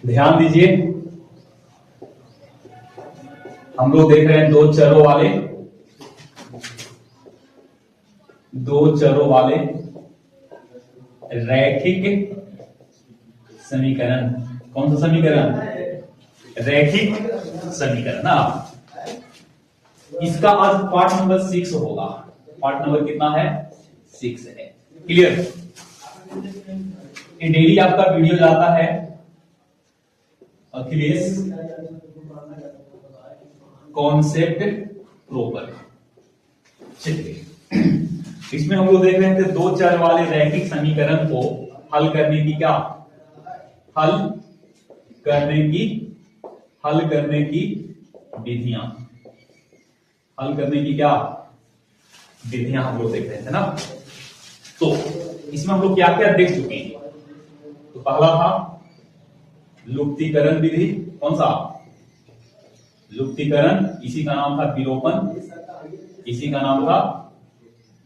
ध्यान दीजिए, हम लोग देख रहे हैं दो चरों वाले रैखिक समीकरण। कौन सा समीकरण? रैखिक समीकरण ना। इसका आज पार्ट नंबर 6 होगा। पार्ट नंबर कितना है? 6 है। क्लियर? ये डेली आपका वीडियो जाता है अखिलेश कॉन्सेप्ट प्रॉपर। चलिए, इसमें हम लोग देख रहे थे दो चर वाले रैखिक समीकरण को हल करने की क्या हल करने की विधियां हम लोग देख रहे थे ना। तो इसमें हम लोग क्या क्या देख चुके हैं? तो पहला था लुप्तीकरण विधि। कौन सा? लुप्तीकरण। इसी का नाम था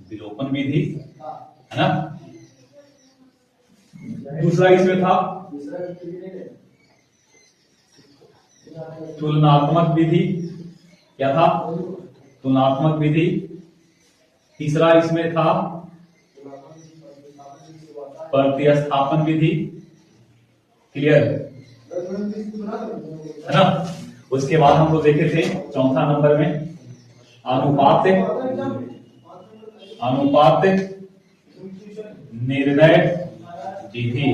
विलोपन विधि, है ना। दूसरा इसमें था तुलनात्मक विधि। क्या था? तुलनात्मक विधि। तीसरा इसमें था प्रतिस्थापन विधि। क्लियर है ना। उसके बाद हम लोग देखे थे चौथा नंबर में अनुपात निर्णय विधि,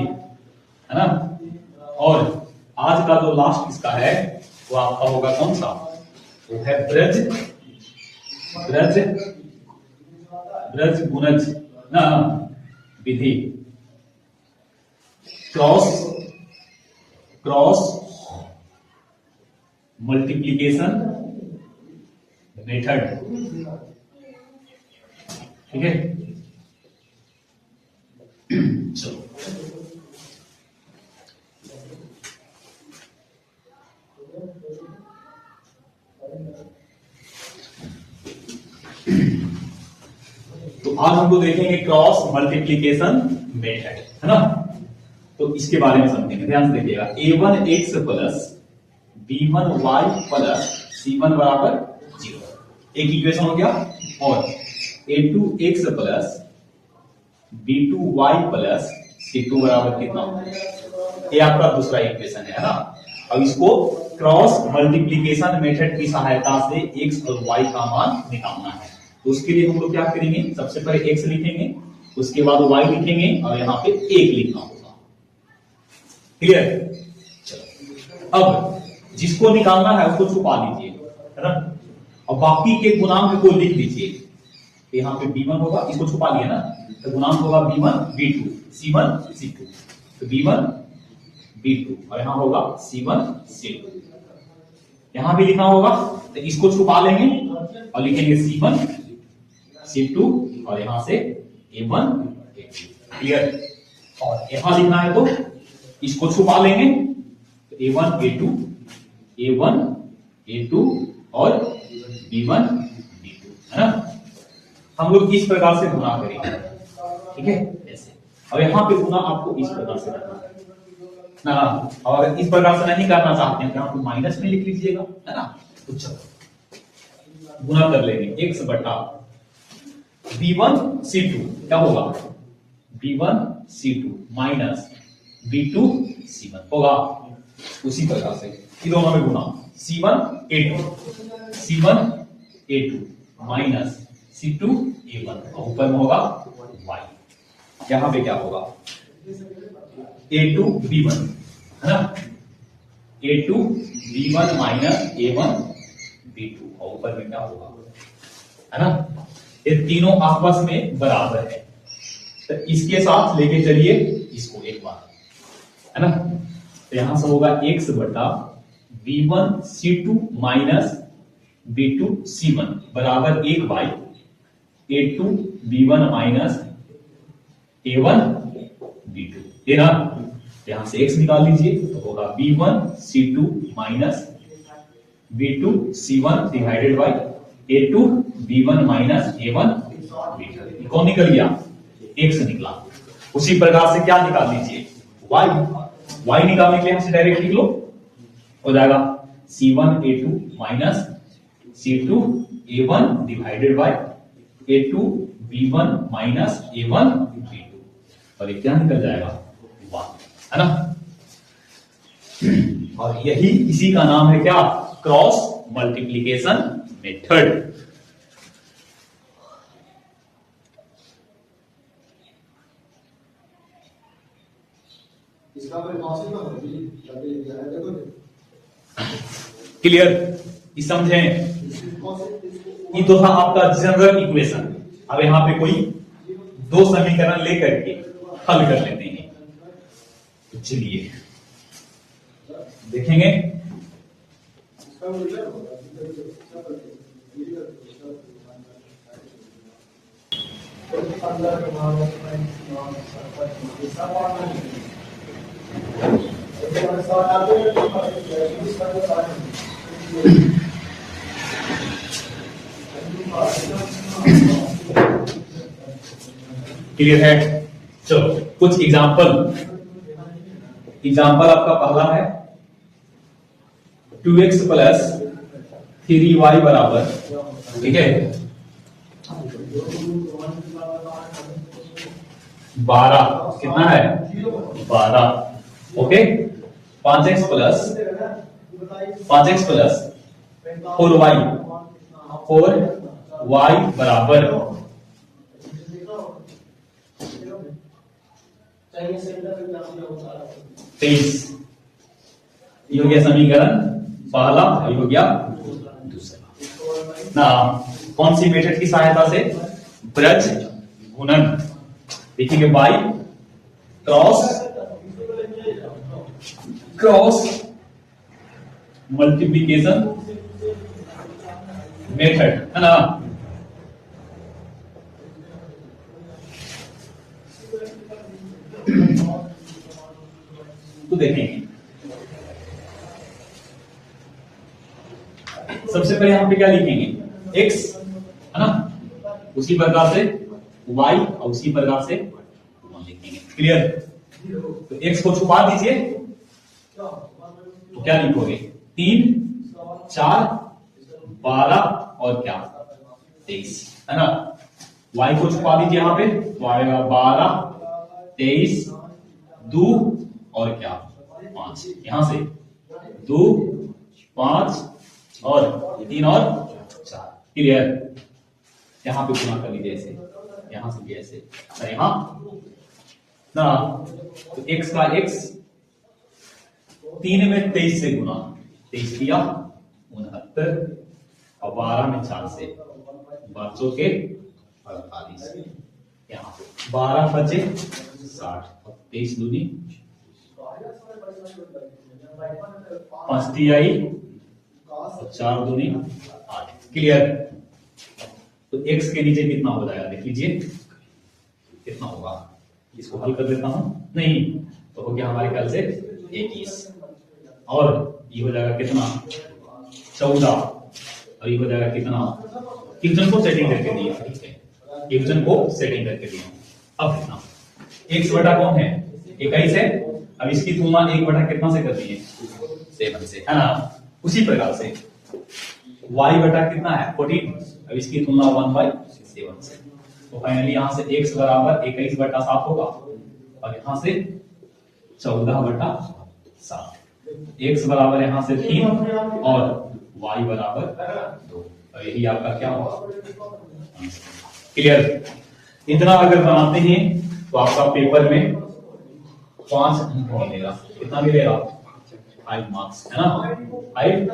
है ना। और आज का जो लास्ट इसका है वो आपका होगा कौन सा? वो है ब्रज गुणज ना विधि। Cross multiplication method. ठीक है, चलो तो आज हम लोग देखेंगे क्रॉस मल्टीप्लिकेशन मेथड, है ना। तो इसके बारे में समझेंगे। ध्यान से देखिएगा। a1x plus b1y plus c1 बराबर 0, एक इक्वेशन हो गया। और a2x plus b2y plus c2 बराबर कितना? ये आपका दूसरा इक्वेशन है ना। अब इसको क्रॉस मल्टीप्लिकेशन मेथड की सहायता से x और y का मान निकालना है। तो उसके लिए हम लोग क्या करेंगे? सबसे पहले x लिखेंगे, उसके बाद y लिखेंगे और यहाँ पे 1 लिखना होगा। क्लियर? चलो, अब जिसको निकालना है उसको छुपा लीजिए, है ना। और बाकी के गुणांक को लिख लीजिए। यहाँ पे b1 होगा, इसको छुपा लिया ना, तो गुणांक होगा b1 b2 c1 c2। तो b1 b2 और यहाँ होगा c1 c2। यहाँ भी लिखना होगा, तो इसको छुपा लेंगे और लिखेंगे c1 c2 और यहां से a1 a2। क्लियर? और यहां लिखना है तो इसको छुपा लेंगे, तो a1 a2 और b1 b2, है ना। हम लोग इस प्रकार से गुणा करेंगे, ठीक है, ऐसे। और यहाँ पे गुणा आपको इस प्रकार से करना है ना। और इस प्रकार से नहीं करना चाहते हैं तो आप माइनस में लिख लीजिएगा, है ना। तो चलो गुणा कर लेंगे। x बटा b1 c2 क्या होगा? b1 c2 minus b2 c1 होगा। उसी प्रकार से इन दोनों में गुणा c1 a2 minus c2 a1 और ऊपर में होगा y। यहां पे क्या होगा? a2 b1, है ना। a2 b1 minus a1 b2 और ऊपर में क्या होगा, है ना। ये तीनों आपस में बराबर है, तो इसके साथ लेके चलिए इसको एक बार, है ना। तो यहां से होगा x बटा b1 c2 minus b2 c1 बराबर 1 by a2 b1 minus a1 b2। ये ना, यहां से x निकाल लीजिए तो होगा b1 c2 minus b2 c1 divided by a2 b1 minus a1 b2। कौन निकल गया? x निकला। उसी प्रकार से क्या निकाल लीजिए? y। y निकालने के लिए हमसे डायरेक्ट लिख लो, हो जाएगा C1A2 minus C2A1 divided by A2B1 minus A1B2, और ये क्या निकल जाएगा 1, है ना। और यही इसी का नाम है क्या, क्रॉस मल्टीप्लीकेशन मेथड। क्लियर, समझें, ये तो था आपका जनरल इक्वेशन। अब यहां पे कोई दो समीकरण लेकर के हल कर लेते हैं, तो चलिए देखेंगे। क्लियर है, चलो कुछ एग्जांपल आपका पहला है 2x प्लस 3y बराबर, ठीक है 12, कितना है 12, ओके 5x प्लस 4y बराबर 23। ये हो गया समीकरण पहला, ये हो गया दूसरा ना। कौन सी मेथड की सहायता से, ब्रज गुणन, देखिए बाई क्रॉस मल्टीप्लिकेशन मेथड, है ना। तो देखेंगे सबसे पहले यहाँ पे क्या लिखेंगे, x, है ना, उसी प्रकार से y और उसी प्रकार से 1 लिखेंगे। क्लियर, तो x को छुपा दीजिए, तो क्या लिखोगे 3 4 12 और क्या 23, है ना। y को छुपा दीजिए यहाँ पे, तो आएगा 12 23 2 और क्या 5, यहां से 2 5 और 3 और 4। क्लियर, यहां पे गुना कर लीजिए ऐसे, यहां से भी ऐसे, और यहां ना, तो x का x 3 में 23 से गुना, 23 किया 69, और 12 में 4 से 12 के 48, यहाँ पे 12 बचे 60, 23 दूनी 5 आई, 4 दूनी 8। क्लियर, तो x के नीचे कितना हो जाएगा देख लीजिए, कितना होगा, इसको हल कर लेता हूं, नहीं तो हो गया हमारे ख्याल से 21, और ये हो जाएगा कितना 14, और ये हो जाएगा कितना, क्वेश्चन को सेटिंग करके दिया, ठीक है क्वेश्चन को सेटिंग करके दिया। अब कितना, x बटा कौन है 21 है, अब इसकी तुलना 1 बटा कितना से कर दिए 7 से, है ना। उसी प्रकार से y बटा कितना है 14, अब इसकी तुलना 1/7 से, तो फाइनली यहां से x बराबर 21 बटा 7 होगा, और यहां से 14 बटा 7, x बराबर यहां से 3 और y बराबर 2, और यही आपका क्या होगा। क्लियर, इतना अगर बनाते हैं तो आपका पेपर में 5 अंक मिलेगा, कितना मिलेगा 5 मार्क्स, है ना, 5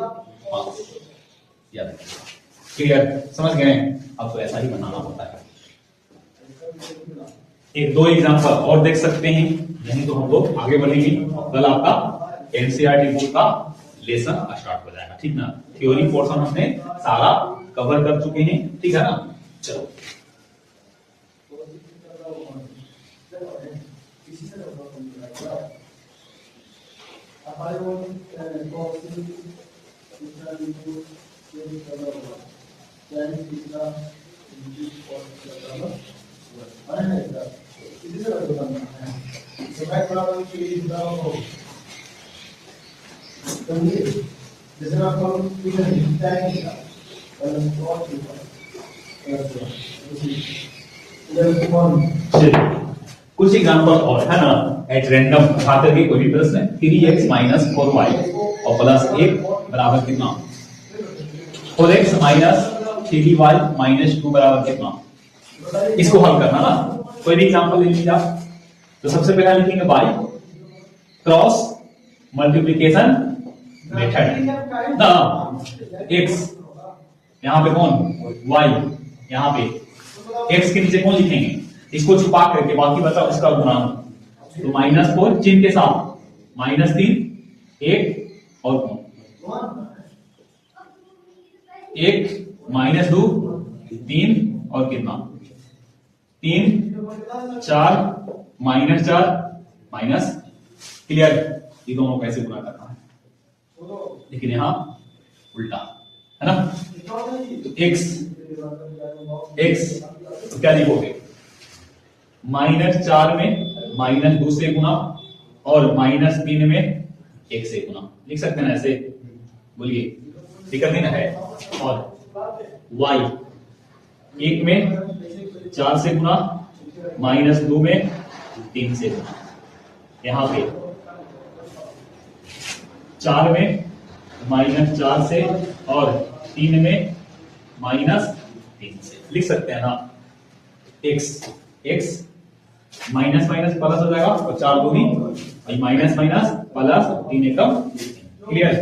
मार्क्स याद रखिएगा। क्लियर, समझ गए, अब तो ऐसा ही बनाना होता है। एक दो एग्जांपल और देख सकते हैं, नहीं तो हम लोग आगे बढ़ेंगे, कल आपका एनसीईआरटी बुक का लेसन स्टार्ट हो जाएगा, ठीक ना। थ्योरी पोर्शन हमने सारा कवर कर चुके हैं, ठीक है ना। चलो जैसे आपको दिखता है कि कुछ एग्जांपल और है ना, एट रैंडम उठा करके कोई भी प्रश्न 3x माइनस 4y और प्लस 1 बराबर कितना, 4x माइनस 3y माइनस 2 बराबर कितना, इसको हल करना ना। कोई भी एग्जांपल ले लीजिए आप। तो सबसे पहला लिखेंगे y क्रॉस मल्टीप्लिकेशन मेथड ना, x यहां पे कौन, y यहां पे x के नीचे कौन लिखेंगे, इसको छुपा करके बाकी बचा उसका गुणांक। तो -4 चिन्ह के साथ -3 1 और 1 -2 3 और कितना 3 4 -4 माइनस, क्लियर। ये दोनों कैसे गुणा करना है, लेकिन यहां उल्टा है ना। तो x तो क्या लिखोगे, -4 में -2 से गुना और -3 में 1 से गुना, लिख सकते हैं ना ऐसे, बोलिए दिक्कत नहीं ना है। और y 1 में 4 से गुना -2 में 3 से गुना, यहां पे 4 में -4 से और 3 में -3 से, लिख सकते हैं ना। x माइनस माइनस प्लस हो जाएगा और 4 दूनी माइनस माइनस प्लस 3 एकम, क्लियर।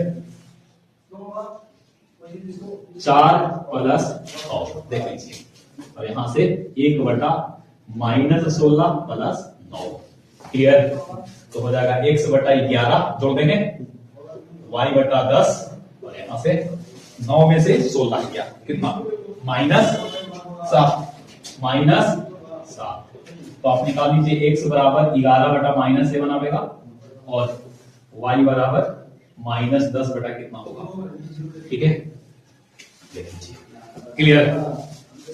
4 प्लस देख लीजिए, और यहां से 1/-16 प्लस 9, क्लियर। तो हो जाएगा x/11 जोड़ देंगे, y/10 और यहां से 9 में से 16 गया कितना, -7 तो आप निकाल लीजिए x बराबर 11/-7 आएगा और y बराबर -10 बटा कितना होगा, ठीक है। देख लीजिए, क्लियर,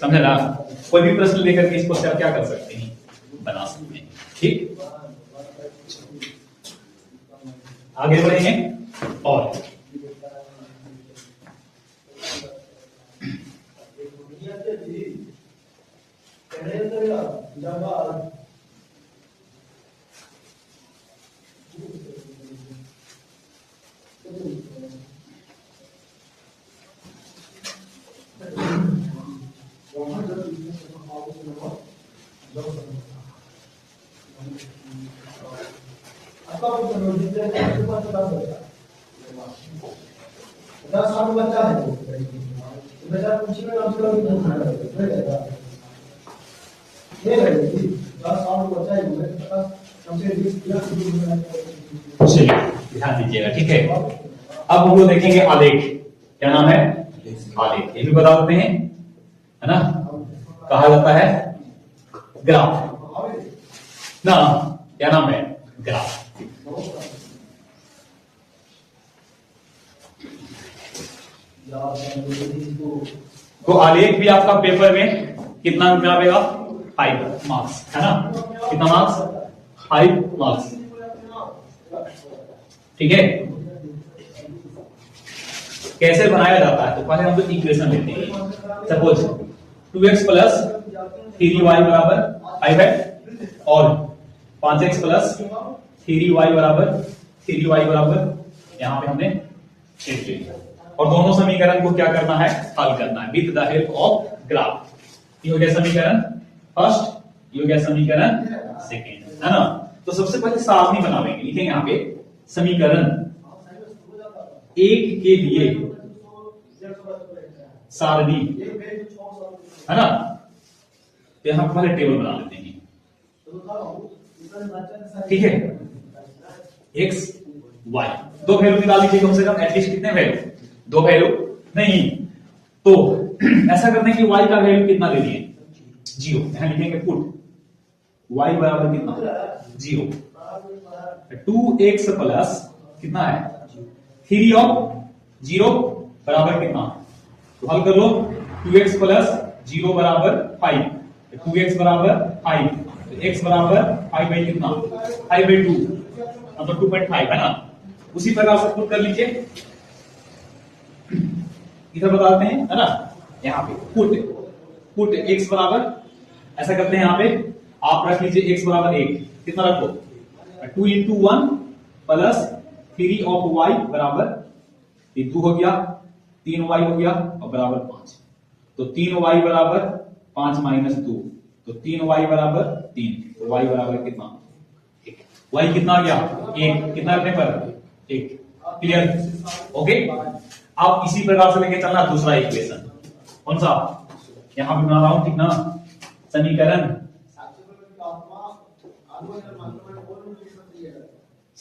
समझे ना। कोई भी प्रश्न लेकर के इसको आप क्या कर सकते हैं, बना सकते हैं, ठीक। आगे बढ़ेंगे और बच्चा है बेटा पूछिए ना, उसका भी चलिए ध्यान दीजिएगा, ठीक है। अब हम लोग देखेंगे आलेख, क्या नाम है, आलेख, ये भी बता देते हैं, है ना। कहा जाता है ग्राफ ना, क्या नाम है, ग्राफ। तो आलेख भी आपका पेपर में कितना आएगा, 5 मार्क्स, है ना। कितना मार्क्स, 5 मार्क्स, ठीक है। कैसे बनाया जाता है, तो पहले हम लोग इक्वेशन लेते हैं। सपोज 2x प्लस 3y बराबर 5 है और 5x प्लस 3y बराबर यहां पे हमने 8 ले लिया, और दोनों समीकरण को क्या करना है, हल करना है with the help of graph. ये हो गया समीकरण फर्स्ट, ये हो गया समीकरण सेकेंड, है ना। तो सबसे पहले सारणी बनावेंगे, लिखेंगे यहां पे समीकरण 1 के लिए सारणी, है ना। तो यहां पहले टेबल बना लेते हैं, ठीक है। x y दो वैल्यू निकाल लीजिए कम से कम, एटलीस्ट कितने वैल्यू, 2 वैल्यू नहीं, तो ऐसा करते हैं कि y का वैल्यू कितना ले लिए, 0, यहां लिखेंगे पुट y बराबर कितना, 0। 2x प्लस कितना है 3 और 0 बराबर कितना, तो हल कर लो। 2x प्लस 0 बराबर 5, 2x बराबर 5, तो x बराबर 5 बाई कितना, 5/2 मतलब 2.5, है ना। उसी प्रकार से पुट कर लीजिए, इधर बताते हैं, है ना, यहाँ पे पुट x बराबर, ऐसा करते हैं, यहाँ पे आप रख लीजिए x बराबर 1, कितना रखो, 2 इंटू 1 प्लस 3 ऑफ y बराबर 2 हो गया, 3y हो गया और बराबर 5। तो 3y बराबर 5 माइनस 2, तो 3y बराबर 3, तो y बराबर कितना, 1। y कितना आ गया, 1, कितना रखने पर 1। Clear, okay. अब इसी प्रकार से लेके चलना दूसरा इक्वेशन, कौन सा, यहां पे बना रहा हूं, ठीक ना,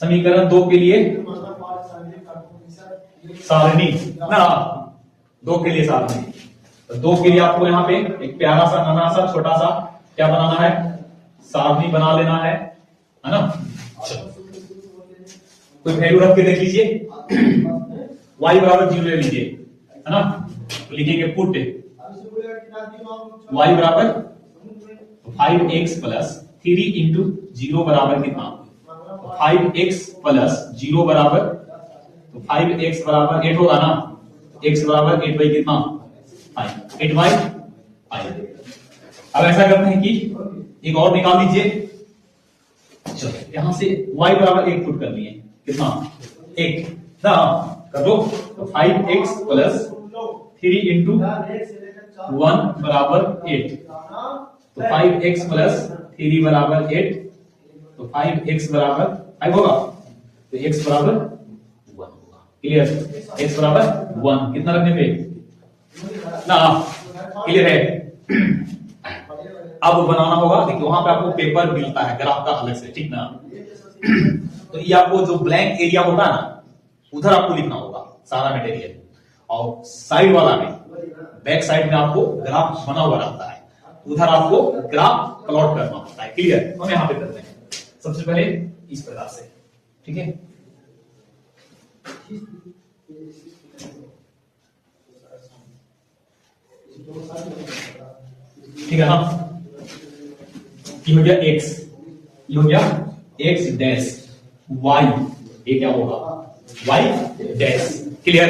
समीकरण 2 के लिए सारणी ना, 2 के लिए सारणी, तो 2 के लिए आपको यहाँ पे एक प्यारा सा नाना सा छोटा सा क्या बनाना है, सारणी बना लेना है ना। कोई वैल्यू रख के देख लीजिए, y बराबर 0 ले लीजिए, है ना, तो लिखेंगे पुट y बराबर 5x प्लस 3 इंटू 0 बराबर कितना, 5x प्लस 0 बराबर, तो 5x बराबर 8 होगा ना, x बराबर 8 बाई कितना, 8 बाई 5। अब ऐसा करते हैं कि एक और निकाल लीजिए, चलो यहां से y बराबर 1 पुट कर लिए, कितना, 1 ना, कर दो, तो 5x प्लस 3 इंटू 1 बराबर 8, तो 5x प्लस 3 बराबर 8, तो 5x बराबर 5 होगा, तो x बराबर 1 होगा। क्लियर, x बराबर 1 कितना रखने पे ना, क्लियर है। अब बनाना होगा, देखिए वहां पे आपको पेपर मिलता है ग्राफ का अलग से, ठीक ना, तो ये आपको जो ब्लैंक एरिया होता है ना, उधर आपको लिखना होगा सारा मटेरियल, और साइड वाला में, बैक साइड में आपको ग्राफ बना हुआ रहता है, उधर आपको ग्राफ प्लॉट करना होता है। क्लियर, हम यहां पे करते हैं सबसे पहले इस प्रकार से, ठीक है, ठीक है ना, ये हो गया x, ये हो गया x डैश, y ये क्या होगा, y डैश। क्लियर,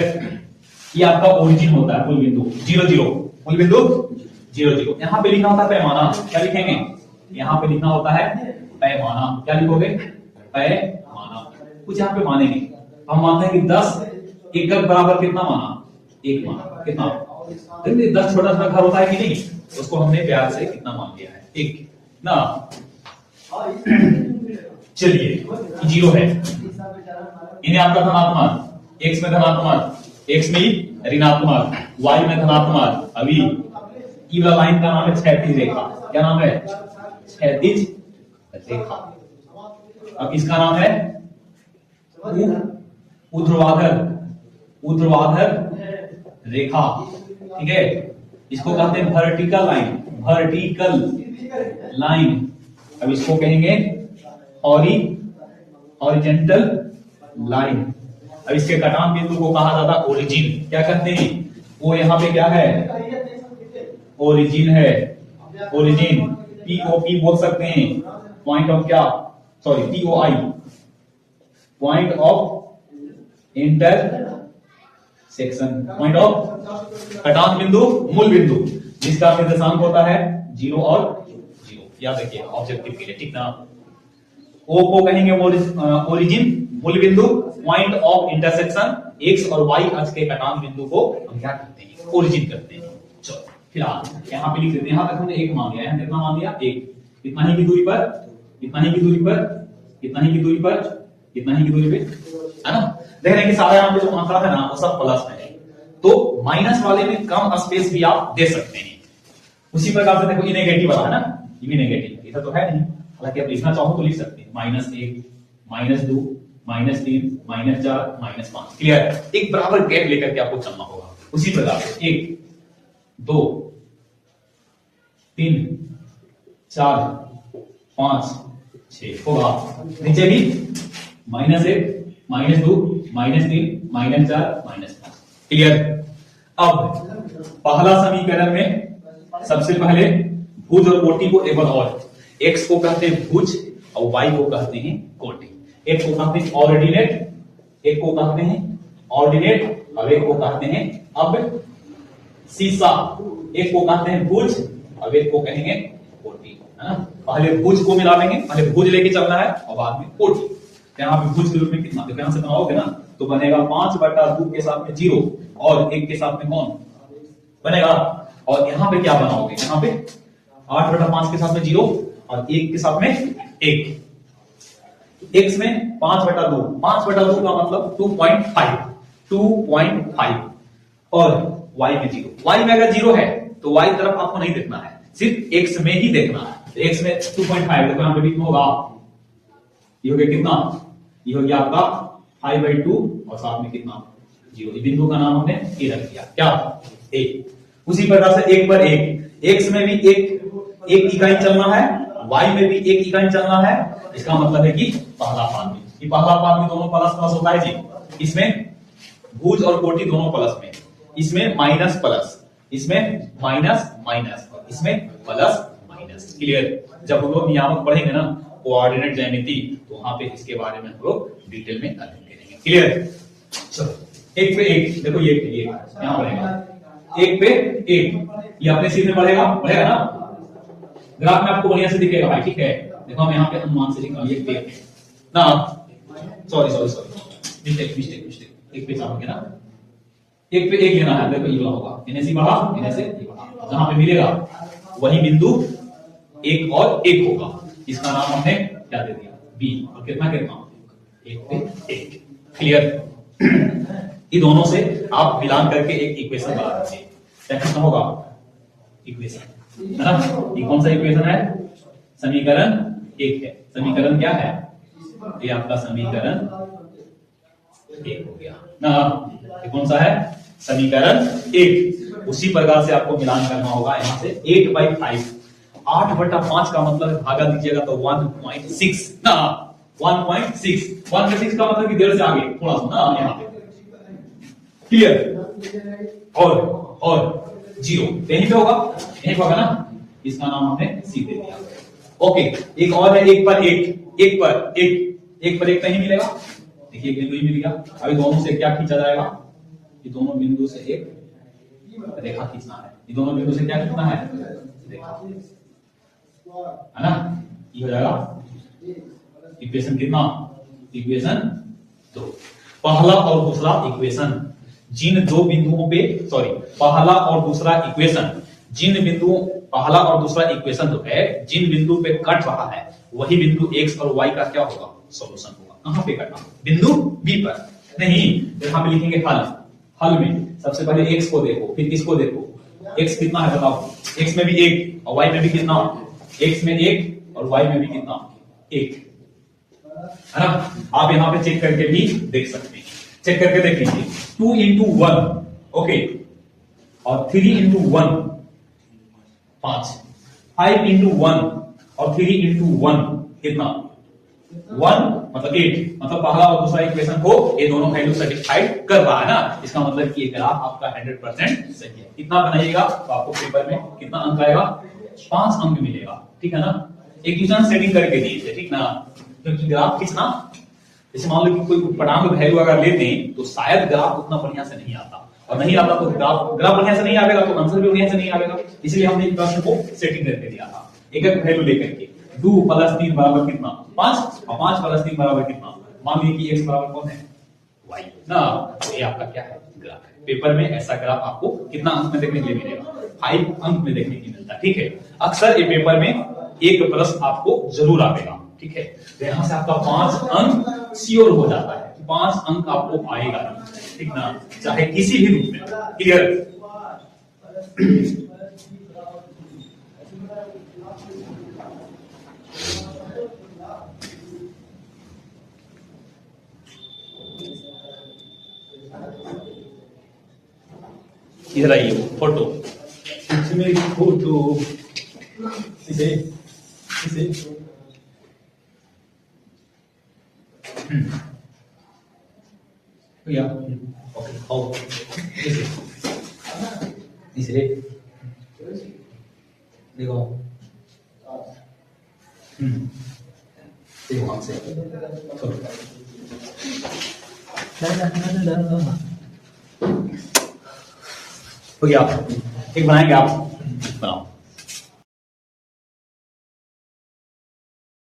ये आपका ओरिजिन होता है, मूल बिंदु 0 0, मूल बिंदु 0 0। यहां पे लिखना होता है पैमाना, क्या लिखेंगे, यहां पे लिखना होता है पैमाना, क्या लिखोगे, पैमाना, कुछ यहां पे मानेंगे, हम मानते हैं कि 10 एकक बराबर कितना माना, 1 माना, कितना, 10 छोटा सा घर होता है कि नहीं, उसको हमने प्यार से कितना मान लिया है, 1 ना। चलिए 0 है, इन्हें आपका धनात्मक, x में धनात्मक, x में ऋणात्मक, y में धनात्मक। अभी ई वाला लाइन का नाम है क्षैतिज रेखा, क्या नाम है, क्षैतिज रेखा। अब इसका नाम है ऊर्ध्वाधर, ऊर्ध्वाधर रेखा, ठीक है, इसको कहते हैं वर्टिकल लाइन, वर्टिकल लाइन। अब इसको कहेंगे हॉरिजॉन्टल लाइन। अब इसके कटान बिंदु को कहा जाता है ओरिजिन, क्या कहते हैं, वो यहाँ पे क्या है, ओरिजिन है, ओरिजिन, पीओपी बोल सकते हैं, पॉइंट ऑफ क्या, sorry POI, point of intersection, point of कटान बिंदु, मूल बिंदु, जिसका निर्देशांक होता है 0 और 0, याद रखिए ऑब्जेक्टिव के लिए, ठीक ना। ओ को कहेंगे ओरिजिन, मूल बिंदु, पॉइंट ऑफ इंटरसेक्शन, एक्स और वाई अक्ष के कटान बिंदु को हम क्या कहते हैं, ओरिजिन करते हैं। चलो फिलहाल यहाँ पे लिख देते हैं, यहां तक हमने 1 मान लिया है, कितना मान लिया, 1, इतना ही की दूरी पर, इतना ही की दूरी पर, इतना ही की दूरी पर, इतना ही की दूरी पे, है ना। देख रहे हैं कि सारा यहाँ पे जो आंकड़ा है ना वो सब प्लस में है, तो माइनस वाले में कम स्पेस भी आप दे सकते हैं। उसी प्रकार से देखो ये नेगेटिव वाला है ना, ये भी नेगेटिव, इधर तो है नहीं, हालांकि आप लिखना चाहो तो लिख सकते हैं, -1, -2, -3, -4, -5। क्लियर, एक बराबर गैप लेकर के आपको चलना होगा। उसी प्रकार से 1 2 3 4 5 6 होगा, नीचे भी -1 -2 -3 -4 -5। क्लियर। अब पहला समीकरण में सबसे पहले भुज और कोटि को एक बार और, x को कहते हैं भुज और y को कहते हैं कोटि। एक को कहते हैं ऑर्डिनेट एक को कहते हैं ऑर्डिनेट और एक को कहते हैं अब सीसा, एक को कहते हैं भुज और एक को कहेंगे कोटि, है ना। पहले भुज को मिला लेंगे, पहले भुज लेके चलना है और बाद में कोटि। तो यहाँ पे भुज के रूप में कितना, देखो यहाँ से बनाओगे ना तो बनेगा 5/2 के साथ में 0 और 1 के साथ में कौन बनेगा, और यहाँ पे क्या बनाओगे, यहाँ पे 8/5 के साथ में 0 और 1 के साथ में 1, x में 5/2, 5/2 का मतलब 2.5 और y में 0, y में अगर 0 है तो y तरफ आपको नहीं देखना है, सिर्फ x में ही देखना है। तो x में 2.5 देखो यहाँ पे बीच में होगा, ये हो गया कितना, ये हो गया आपका 5/2 और साथ में कितना 0, ये बिंदु का नाम हमने ए रख दिया, क्या a। उसी प्रकार से 1 पर 1, x में भी एक इकाई चलना है, y में भी एक इकाई चलना है, इसका मतलब है कि पहला पाद में, ये पहला पाद में दोनों प्लस प्लस होता है जी, इसमें भुज और कोटि दोनों प्लस में, इसमें माइनस प्लस, इसमें माइनस माइनस और इसमें प्लस माइनस। क्लियर। जब हम लोग नियामक पढ़ेंगे ना कोऑर्डिनेट ज्यामिति तो वहां पे इसके बारे में हम लोग डिटेल में अध्ययन करेंगे। क्लियर। चलो 1 पे 1 देखो, ये यहां पढ़ेगा 1 पे 1, ये अपने सीध में बढ़ेगा ना, ग्राफ में आपको बढ़िया से दिखेगा भाई, ठीक है। देखो हम यहाँ पे अनुमान से लिखा 1 पे ना, सॉरी मिस्टेक, 1 पे 4 हो गया ना, 1 पे 1 लेना है, देखो ये वाला होगा, इन्हें से बढ़ा इन्हें से ये बढ़ा, जहां पे मिलेगा वही बिंदु 1 और 1 होगा, इसका नाम हमने क्या दे दिया बी, और कितना 1 पे 1। क्लियर। ये दोनों से आप मिलान करके एक इक्वेशन बना दीजिए, क्या कितना होगा इक्वेशन, है ना। ये कौन सा इक्वेशन है, समीकरण 1 है। समीकरण क्या है, ये आपका समीकरण 1 हो गया ना, ये कौन सा है समीकरण 1। उसी प्रकार से आपको मिलान करना होगा, यहाँ से 8/5, 8/5 का मतलब भागा दीजिएगा तो 1.6 ना, 1.6 का मतलब कि देर से आगे थोड़ा सा ना यहाँ पे। क्लियर। और 0 यहीं पे होगा, यहीं पे होगा ना, इसका नाम हमने सी दे दिया। ओके, एक और है 1 पर 1 कहीं मिलेगा, देखिए बिंदु ही मिल गया। अभी दोनों से क्या खींचा जाएगा, ये दोनों बिंदु से एक रेखा खींचना है, ये दोनों बिंदु से क्या खींचना है रेखा, है ना। ये हो जाएगा इक्वेशन कितना, इक्वेशन 2। पहला और दूसरा इक्वेशन जिन दो बिंदुओं पे, सॉरी पहला और दूसरा इक्वेशन जिन बिंदुओं, पहला और दूसरा इक्वेशन जो है जिन बिंदु पे कट रहा है वही बिंदु x और y का क्या होगा सॉल्यूशन होगा। कहां पे कटना, बिंदु b पर नहीं, यहां पे लिखेंगे हल में सबसे पहले x को देखो फिर इसको देखो, x कितना है बताओ, x में भी 1 और y में भी कितना, x में 1 और y में भी कितना 1, है ना। आप यहाँ पे चेक करके भी देख सकते हैं, चेक करके देख लीजिए 2 into 1 ओके, और 3 into 1 5, 5 into 1 और 3 into 1 कितना 1 मतलब 8, मतलब पहला और दूसरा इक्वेशन को ये दोनों वैल्यू सेटिस्फाइड कर रहा है ना, इसका मतलब कि ये ग्राफ आपका 100% सही है। कितना बनाइएगा तो आपको पेपर में कितना अंक आएगा, 5 अंक मिलेगा, ठीक है ना। इक्वेशन सेटिंग करके दीजिए, ठीक ना, क्योंकि ग्राफ खींचना, जैसे मान लो कि कोई पटांग वैल्यू अगर लेते हैं तो शायद ग्राफ उतना बढ़िया से नहीं आता, और नहीं आता तो ग्राफ बढ़िया से नहीं आएगा तो आंसर भी बढ़िया से नहीं आएगा, इसलिए हमने एक प्रश्न को सेटिंग करके दिया था, एक एक वैल्यू लेकर के 2 + 3 बराबर कितना 5 और 5 + 3 बराबर कितना, मान लीजिए कि x बराबर कौन है y ना, तो ये आपका क्या है ग्राफ है। पेपर में ऐसा ग्राफ आपको कितना अंक में देखने के लिए मिलेगा, 5 अंक में देखने के लिए मिलता है, ठीक है। अक्सर ये पेपर में एक प्रश्न आपको जरूर आएगा, ठीक है। तो यहां से आपका 5 अंक श्योर हो जाता है, 5 अंक आपको आएगा, ठीक ना, चाहे किसी भी रूप में। क्लियर। इधर आइए, फोटो, इसमें फोटो इसे या ओके आओ इसे देखो, देखो हमसे हो गया, एक बनाएंगे आप, बनाओ।